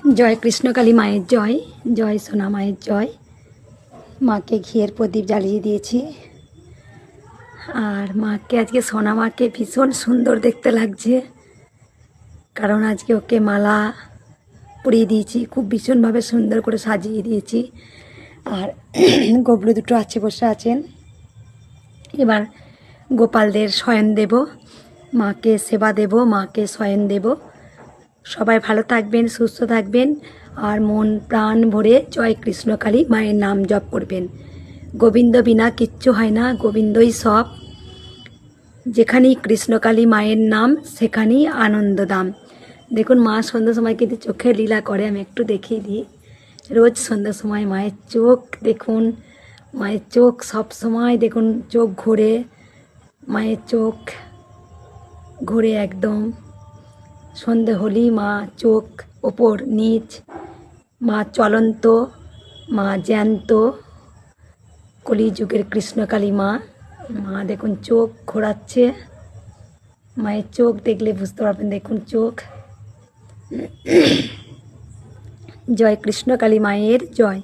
জয় কৃষ্ণকালী মায়ের জয়, জয় সোনা মায়ের জয়। মাকে ঘিয়ের প্রদীপ জ্বালিয়ে দিয়েছি। আর মাকে আজকে সোনা মাকে ভীষণ সুন্দর দেখতে লাগছে, কারণ আজকে ওকে মালা পরিয়ে দিয়েছি, খুব ভীষণভাবে সুন্দর করে সাজিয়ে দিয়েছি। আর গবলু দুটো আছে, বসে আছেন। এবার গোপালদের শয়ন দেব, মাকে সেবা দেব, মাকে শয়ন দেব। সবাই ভালো থাকবেন, সুস্থ থাকবেন, আর মন প্রাণ ভরে জয় কৃষ্ণকালী মায়ের নাম জপ করবেন। গোবিন্দ বিনা কিচ্ছু হয় না, গোবিন্দই সব। যেখানেই কৃষ্ণকালী মায়ের নাম সেখানেই আনন্দ দাম। দেখুন মা সন্ধ্যার সময় কিন্তু চোখে লীলা করে, আমি একটু দেখিয়ে দিই। রোজ সন্ধ্যার সময় মায়ের চোখ দেখুন, মায়ের চোখ সব সময় দেখুন চোখ ঘোরে, মায়ের চোখ ঘোরে একদম। সন্ধে হলেই মা চোখ ওপর নিচ, মা চলন্ত, মা জ্যান্ত, কলিযুগের কৃষ্ণকালী মা। মা দেখুন চোখ ঘোরাচ্ছে, মায়ের চোখ দেখলে বুঝতে পারবেন, দেখুন চোখ। জয় কৃষ্ণকালী মায়ের জয়।